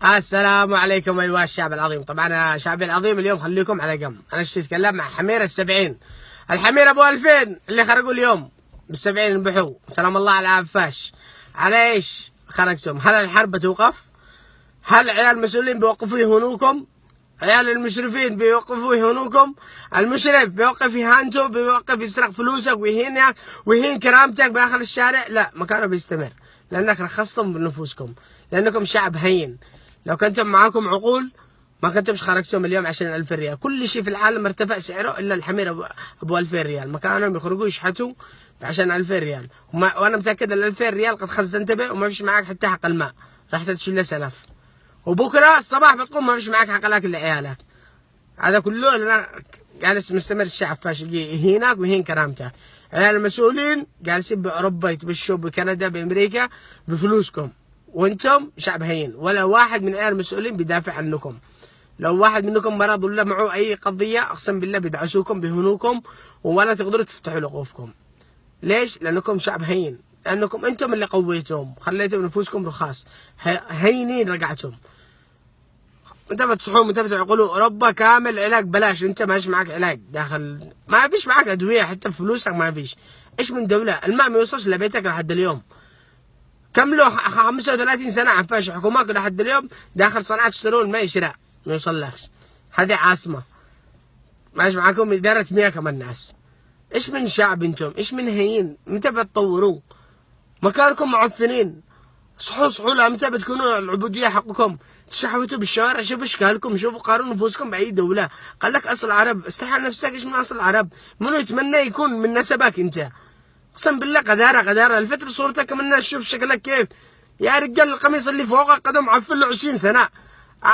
السلام عليكم أيها الشعب العظيم. طبعا شعبي العظيم اليوم خليكم على جنب. أنا أتكلم مع حمير ال70، الحمير أبو 2000 اللي خرجوا اليوم بال70 انبحوا. سلام الله على عفاش. على إيش خرجتم؟ هل الحرب بتوقف؟ هل عيال المسؤولين بيوقفوا يهونوكم؟ عيال المشرفين بيوقفوا يهونوكم؟ المشرف بيوقف يهانته، بيوقف يسرق فلوسك ويهينك ويهين كرامتك بآخر الشارع؟ لا، مكانه بيستمر لأنك رخصتم بنفوسكم، لأنكم شعب هين. لو كنتم معاكم عقول ما كنتمش خرجتم اليوم عشان 2000 ريال. كل شيء في العالم ارتفع سعره إلا الحمير أبو 2000 ريال. مكانهم يخرجوا يشحتوا عشان 2000 ريال، وأنا متأكد ال 2000 ريال قد خزنت به وما فيش معك حتى حق الماء، راح تشيل له سلف، وبكره الصباح بتقوم ما فيش معك حق الاكل لعيالك. هذا كله لنا جالس مستمر الشعب فاشل يهينك ويهين كرامتك. عيال المسؤولين جالسين باوروبا يتمشوا بكندا بامريكا بفلوسكم، وانتم شعب هين. ولا واحد من عيال المسؤولين بيدافع عنكم. لو واحد منكم مرض ولا معه اي قضيه اقسم بالله بيدعسوكم بيهونوكم ولا تقدروا تفتحوا لقوفكم. ليش؟ لانكم شعب هين، لانكم انتم اللي قويتم، خليتم نفوسكم رخاص، هينين رجعتم. انت بتصحوا انت بتعقلوا اوروبا كامل علاج بلاش، انت ماش معك علاج داخل، ما فيش معك ادويه حتى فلوسك ما فيش. ايش من دوله؟ الماء ما يوصلش لبيتك لحد اليوم. كم له 35 سنه عفاش حكومات لحد اليوم داخل صناعه تشترون الماء شراء ما يوصلكش. هذه عاصمه ماش معاكم اداره مياه كمان ناس. ايش من شعب انتم؟ ايش من هين؟ متى بتطوروه؟ مكانكم معفنين. صحوا لامتى بتكونوا العبوديه حقكم؟ تشحوتوا بالشوارع. شوفوا اشكالكم، شوفوا قارنوا نفوسكم باي دوله. قال لك اصل عرب، استحى نفسك. ايش من اصل عرب؟ منو يتمنى يكون من نسبك انت؟ اقسم بالله قداره الفتره صورتك كم الناس شوف شكلك كيف. يا رجال القميص اللي فوقك قدم معفن له 20 سنه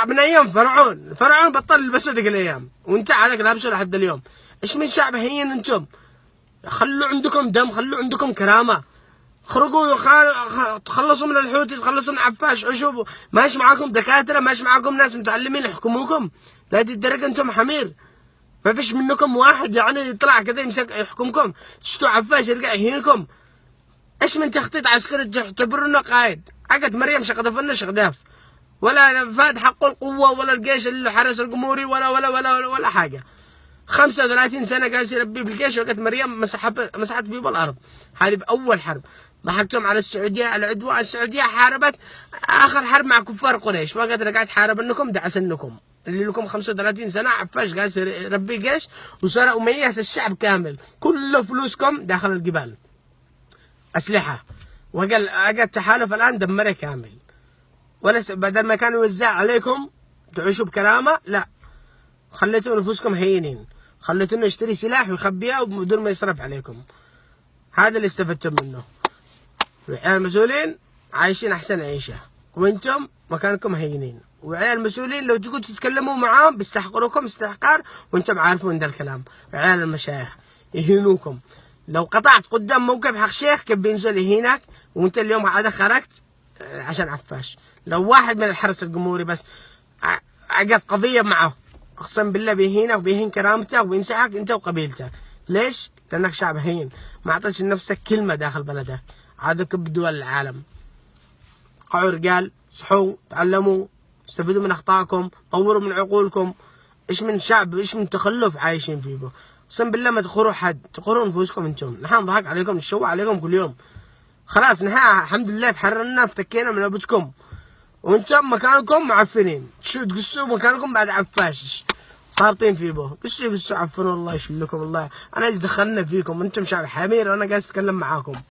من ايام فرعون بطل يلبسه ذيك الايام وانت عادك لابسه لحد اليوم. ايش من شعب هين انتم؟ خلوا عندكم دم، خلوا عندكم كرامه. خرجوا تخلصوا من الحوثي، تخلصوا من عفاش عشوب. ماشي معاكم دكاتره، ماشي معاكم ناس متعلمين يحكموكم لهذه الدرجه. انتم حمير، ما فيش منكم واحد يعني يطلع كذا يمسك يحكمكم. تشتوا عفاش يرجع يهينكم. ايش من تخطيط عسكري تعتبرونا قائد؟ حقت مريم شقدفنا شقداف، ولا فاد حقه القوه ولا الجيش اللي حرس الجمهوري ولا حاجه. 35 سنه جالس يربي بالجيش، وقت مريم مسحت فيه بالارض. هذه باول حرب ضحكتم على السعوديه العدوى. السعوديه حاربت اخر حرب مع كفار قريش، ما قادر قاعد تحارب انكم دعسنكم اللي لكم 35 سنه عفاش جالس يربي جيش وسرق وميت الشعب كامل. كل فلوسكم داخل الجبال اسلحه، وقال التحالف الان دمره كامل. ولا بدل ما كانوا يوزع عليكم تعيشوا بكرامه، لا، خليتوا نفوسكم هينين، خليتونا يشتري سلاح ويخبيها بدون ما يصرف عليكم. هذا اللي استفدتم منه. وعيال المسؤولين عايشين احسن عيشه، وانتم مكانكم هينين. وعيال المسؤولين لو تقعدوا تتكلموا معاهم بيستحقروكم استحقار، وانتم عارفين ذا الكلام. وعيال المشايخ يهينوكم. لو قطعت قدام موقف حق شيخ كيف بينزل يهينك، وانت اليوم عاد خرجت عشان عفاش. لو واحد من الحرس الجمهوري بس عقد قضيه معه اقسم بالله بيهينك وبيهين كرامتك وبيمسحك انت وقبيلتك. ليش؟ لانك شعب هين، ما اعطيتش لنفسك كلمه داخل بلدك. هذا كب دول العالم. قعوا رجال، صحوا، تعلموا، استفيدوا من اخطائكم، طوروا من عقولكم. ايش من شعب، ايش من تخلف عايشين فيه. اقسم بالله ما تقهروا حد، تقهروا نفوسكم انتم. نحن نضحك عليكم، نشوع عليكم كل يوم. خلاص نحن الحمد لله تحررنا افتكينا من ابوتكم، وانتم مكانكم معفنين. شو تقصوا مكانكم بعد عفاش صابطين في به. قصوا عفنوا الله يشلكم الله. انا ايش دخلنا فيكم؟ انتم شعب حمير وانا جالس اتكلم معاكم.